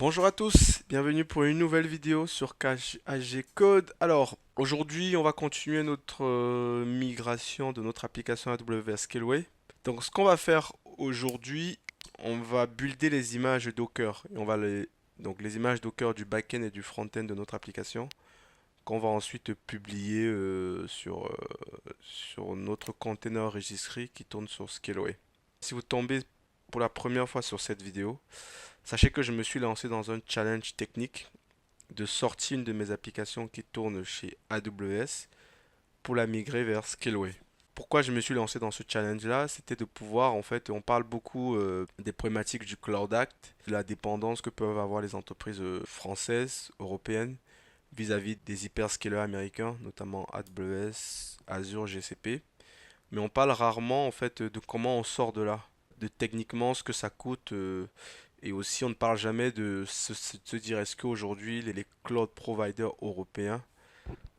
Bonjour à tous, bienvenue pour une nouvelle vidéo sur KHG Code. Alors, aujourd'hui, on va continuer notre migration de notre application AWS Scaleway. Donc, ce qu'on va faire aujourd'hui, on va builder les images Docker. Et on va donc les images Docker du back-end et du front-end de notre application, qu'on va ensuite publier sur notre container registry qui tourne sur Scaleway. Si vous tombez pour la première fois sur cette vidéo, sachez que je me suis lancé dans un challenge technique de sortir une de mes applications qui tourne chez AWS pour la migrer vers Scaleway. Pourquoi je me suis lancé dans ce challenge-là? C'était de pouvoir, en fait, on parle beaucoup des problématiques du Cloud Act, de la dépendance que peuvent avoir les entreprises françaises, européennes, vis-à-vis des hyperscalers américains, notamment AWS, Azure, GCP. Mais on parle rarement, en fait, de comment on sort de là, de techniquement ce que ça coûte. Et aussi, on ne parle jamais de se dire est-ce qu'aujourd'hui, les cloud providers européens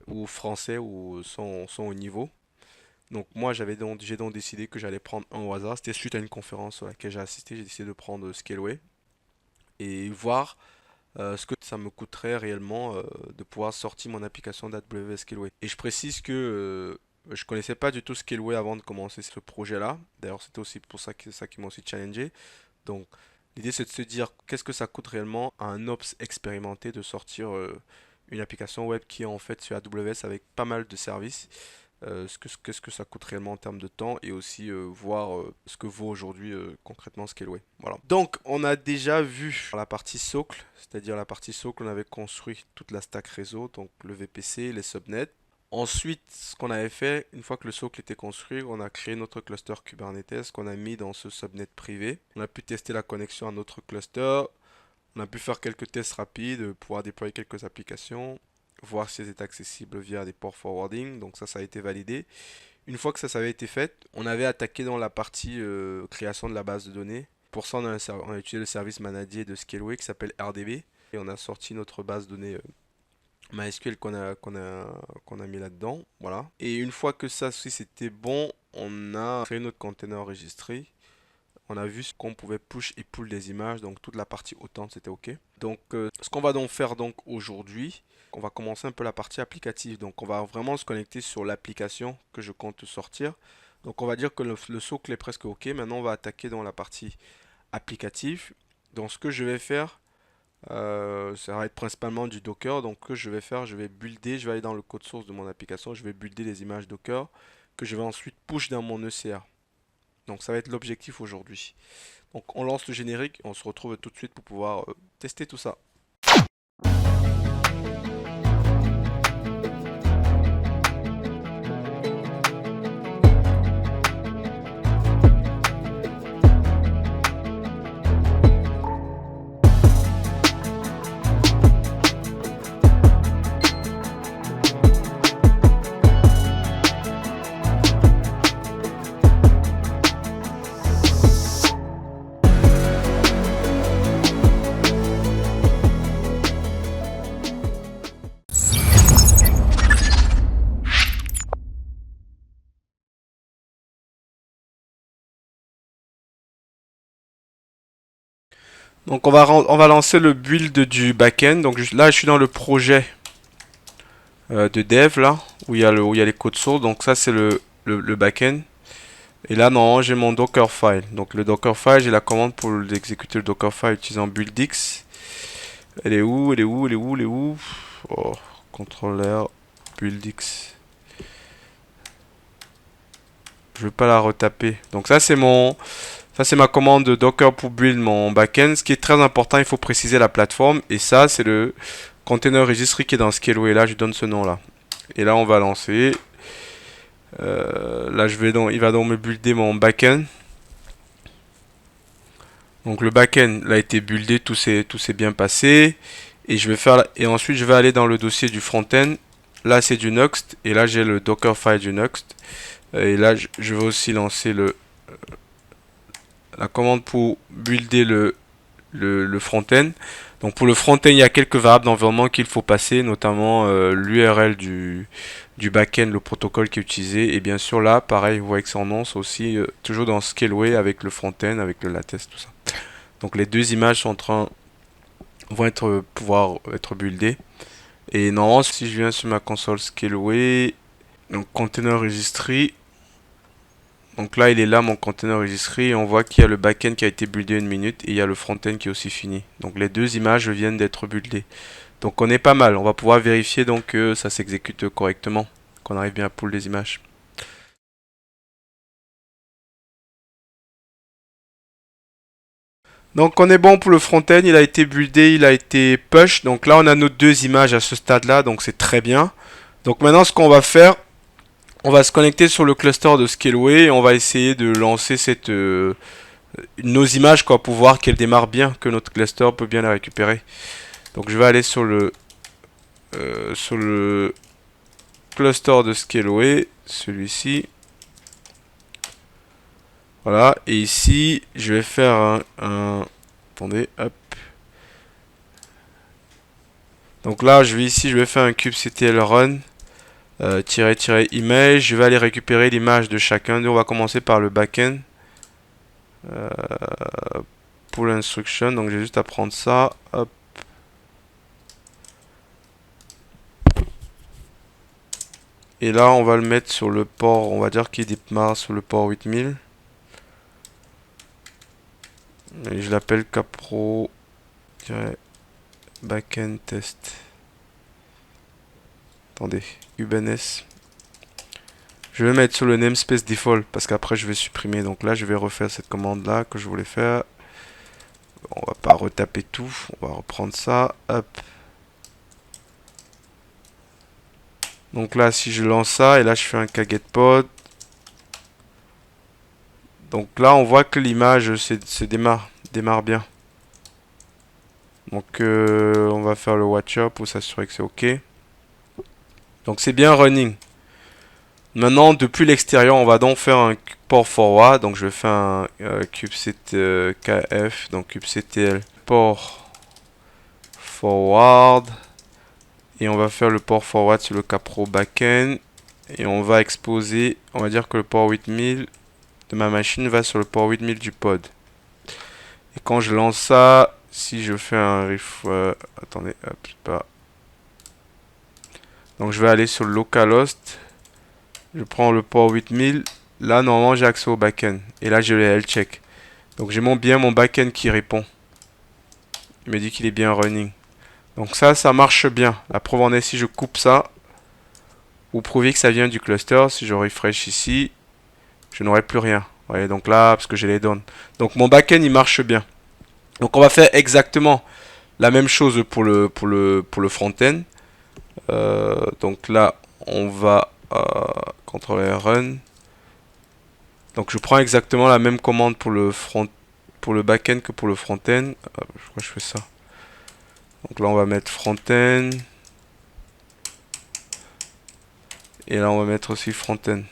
ou français sont au niveau. Donc moi, j'ai donc décidé que j'allais prendre un au hasard. C'était suite à une conférence à laquelle j'ai assisté. J'ai décidé de prendre Scaleway et voir ce que ça me coûterait réellement de pouvoir sortir mon application d'AWS Scaleway. Et je précise que je connaissais pas du tout Scaleway avant de commencer ce projet-là. D'ailleurs, c'était aussi pour ça qui m'a aussi challengé. Donc, l'idée c'est de se dire qu'est-ce que ça coûte réellement à un ops expérimenté de sortir une application web qui est en fait sur AWS avec pas mal de services. Qu'est-ce que ça coûte réellement en termes de temps et aussi voir ce que vaut aujourd'hui concrètement Scaleway. Voilà. Donc, on a déjà vu la partie socle, c'est-à-dire la partie socle, on avait construit toute la stack réseau, donc le VPC, les subnets. Ensuite, ce qu'on avait fait, une fois que le socle était construit, on a créé notre cluster Kubernetes qu'on a mis dans ce subnet privé. On a pu tester la connexion à notre cluster. On a pu faire quelques tests rapides, pouvoir déployer quelques applications, voir si elles étaient accessibles via des ports forwarding. Donc ça a été validé. Une fois que ça avait été fait, on avait attaqué dans la partie création de la base de données. Pour ça, on a utilisé le service managé de Scaleway qui s'appelle RDB. Et on a sorti notre base de données MySQL qu'on a mis là-dedans, voilà. Et une fois que ça aussi c'était bon, on a créé notre container registry. On a vu ce qu'on pouvait push et pull des images, donc toute la partie autant c'était ok. Donc ce qu'on va donc faire donc aujourd'hui, on va commencer un peu la partie applicative. Donc on va vraiment se connecter sur l'application que je compte sortir. Donc on va dire que le socle est presque ok. Maintenant on va attaquer dans la partie applicative. Donc ce que je vais faire, ça va être principalement du Docker. Donc, ce que je vais faire, je vais builder, je vais aller dans le code source de mon application, je vais builder les images Docker que je vais ensuite push dans mon ECR. Donc, ça va être l'objectif aujourd'hui. Donc, on lance le générique et on se retrouve tout de suite pour pouvoir tester tout ça. Donc, on va lancer le build du backend. Donc, là, je suis dans le projet de dev, là, où il y a les codes sources. Donc, ça, c'est le backend. Et là, non, j'ai mon Dockerfile. Donc, le Dockerfile, j'ai la commande pour exécuter le Dockerfile utilisant buildx. Elle est où? Elle est où? Elle est où? Elle est où? Oh, contrôleur buildx. Je veux pas la retaper. Donc ça c'est ma commande de Docker pour build mon backend. Ce qui est très important, il faut préciser la plateforme. Et ça, c'est le container registry qui est dans Scaleway. Là, je donne ce nom là. Et là, on va lancer. Là, il va donc me builder mon backend. Donc le backend a été buildé, tout s'est bien passé. Et et ensuite, je vais aller dans le dossier du front-end. Là, c'est du Nuxt. Et là, j'ai le Dockerfile du Nuxt. Et là, je vais aussi lancer la commande pour builder le front-end. Donc pour le front-end, il y a quelques variables d'environnement qu'il faut passer, notamment l'URL du back-end, le protocole qui est utilisé. Et bien sûr là, pareil, vous voyez que son nom, c'est aussi toujours dans Scaleway avec le front-end, avec le latest, tout ça. Donc les deux images sont en train vont pouvoir être buildés. Et normalement, si je viens sur ma console Scaleway, donc container registry, donc là il est là mon container registry, et on voit qu'il y a le backend qui a été buildé une minute et il y a le front-end qui est aussi fini. Donc les deux images viennent d'être buildées. Donc on est pas mal, on va pouvoir vérifier donc que ça s'exécute correctement, qu'on arrive bien à pull les images. Donc on est bon pour le front-end, il a été buildé, il a été push. Donc là on a nos deux images à ce stade-là, donc c'est très bien. Donc maintenant ce qu'on va faire, on va se connecter sur le cluster de Scaleway et on va essayer de lancer nos images quoi, pour voir qu'elles démarrent bien, que notre cluster peut bien les récupérer. Donc je vais aller sur le cluster de Scaleway, celui-ci. Voilà, et ici je vais faire attendez, hop. Donc là je vais ici, je vais faire un kubectl run. Image, je vais aller récupérer l'image de chacun d'eux. On va commencer par le backend. Pour l'instruction, donc j'ai juste à prendre ça. Hop. Et là, on va le mettre sur le port, on va dire qu'il démarre sur le port 8000. Et je l'appelle capro backend test. Attendez, UBNS. Je vais mettre sur le namespace default parce qu'après je vais supprimer. Donc là, je vais refaire cette commande là que je voulais faire. On va pas retaper tout. On va reprendre ça. Hop. Donc là, si je lance ça et là, je fais un kgetpod. Donc là, on voit que l'image se démarre bien. Donc on va faire le watcher pour s'assurer que c'est OK. Donc c'est bien running. Maintenant, depuis l'extérieur, on va donc faire un port forward. Donc je vais faire un kubectl kf, donc kubectl port forward. Et on va faire le port forward sur le capro backend. Et on va exposer, on va dire que le port 8000 de ma machine va sur le port 8000 du pod. Et quand je lance ça, si je fais un attendez, hop, pas. Donc je vais aller sur le localhost. Je prends le port 8000. Là, normalement, j'ai accès au backend. Et là, je l'ai check. Donc j'ai bien mon backend qui répond. Il me dit qu'il est bien running. Donc ça marche bien. La preuve en est, si je coupe ça, vous prouvez que ça vient du cluster. Si je refresh ici, je n'aurai plus rien. Vous voyez, donc là, parce que j'ai les données. Donc mon backend, il marche bien. Donc on va faire exactement la même chose pour le front-end. Donc là, on va CTRL run. Donc je prends exactement la même commande pour le back-end que pour le front-end. Pourquoi je fais ça? Donc là, on va mettre front-end. Et là, on va mettre aussi front-end.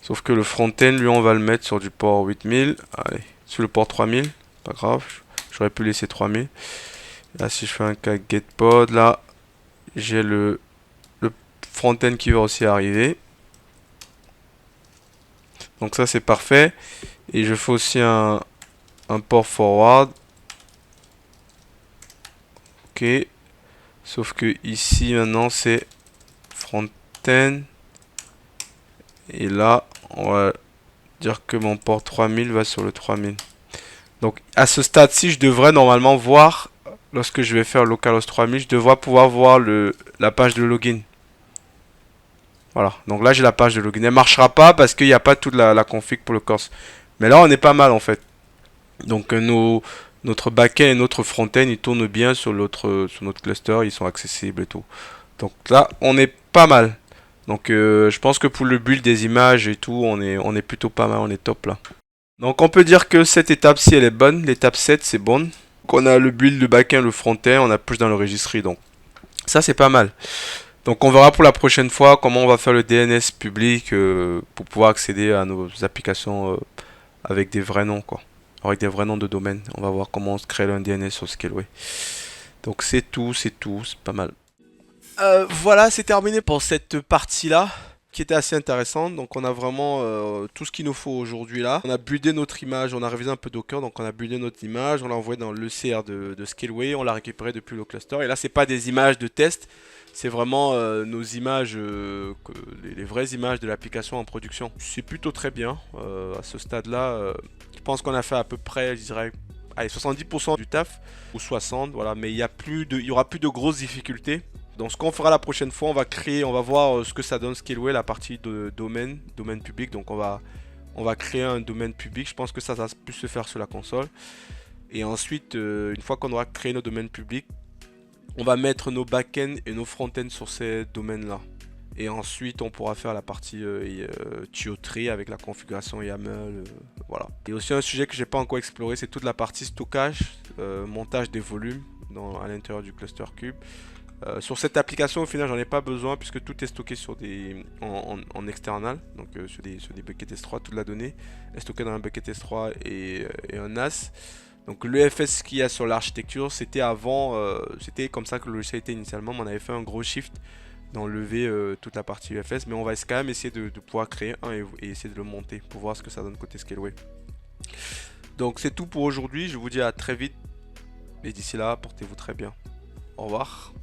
Sauf que le front-end, lui, on va le mettre sur du port 8000. Allez, sur le port 3000. Pas grave. J'aurais pu laisser 3000. Là, si je fais un getPod, là, j'ai le front-end qui va aussi arriver. Donc ça, c'est parfait. Et je fais aussi un port forward. Ok. Sauf que ici, maintenant, c'est front-end. Et là, on va dire que mon port 3000 va sur le 3000. Donc à ce stade-ci, je devrais normalement voir, lorsque je vais faire localhost 3000, je devrais pouvoir voir la page de login. Voilà, donc là j'ai la page de login. Elle ne marchera pas parce qu'il n'y a pas toute la config pour le corse. Mais là on est pas mal en fait. Donc notre backend et notre frontend ils tournent bien sur notre cluster, ils sont accessibles et tout. Donc là on est pas mal. Donc je pense que pour le build des images et tout, on est plutôt pas mal, on est top là. Donc on peut dire que cette étape-ci elle est bonne, l'étape 7 c'est bon. Donc on a le build, le backend, le front-end, on a push dans le registry, donc ça c'est pas mal. Donc on verra pour la prochaine fois comment on va faire le DNS public pour pouvoir accéder à nos applications avec des vrais noms quoi. Avec des vrais noms de domaine. On va voir comment on se crée un DNS sur Scaleway. Donc c'est tout, c'est pas mal. Voilà, c'est terminé pour cette partie-là. qui était assez intéressante. Donc on a vraiment tout ce qu'il nous faut aujourd'hui là. On a buildé notre image, on a révisé un peu Docker, donc on a buildé notre image, on l'a envoyé dans l'ECR de Scaleway, on l'a récupéré depuis le cluster. Et là c'est pas des images de test, c'est vraiment nos images, les vraies images de l'application en production. C'est plutôt très bien à ce stade-là. Je pense qu'on a fait à peu près, je dirais, allez, 70% du taf, ou 60, voilà, mais il y aura plus de grosses difficultés. Donc ce qu'on fera la prochaine fois, on va voir ce que ça donne Scaleway, la partie de domaine public. Donc on va créer un domaine public. Je pense que ça va plus se faire sur la console. Et ensuite, une fois qu'on aura créé nos domaines publics, on va mettre nos back-end et nos front-end sur ces domaines-là. Et ensuite, on pourra faire la partie tuyauterie avec la configuration YAML. Voilà. Et aussi un sujet que j'ai pas encore exploré, c'est toute la partie stockage, montage des volumes à l'intérieur du cluster cube. Sur cette application, au final, j'en ai pas besoin puisque tout est stocké sur en external, donc sur des buckets S3, toute la donnée est stockée dans un bucket S3 et un NAS. Donc l'EFS qu'il y a sur l'architecture, c'était avant, c'était comme ça que le logiciel était initialement, mais on avait fait un gros shift d'enlever toute la partie UFS, mais on va quand même essayer de pouvoir créer un et essayer de le monter pour voir ce que ça donne côté Scaleway. Donc c'est tout pour aujourd'hui, je vous dis à très vite et d'ici là, portez-vous très bien. Au revoir.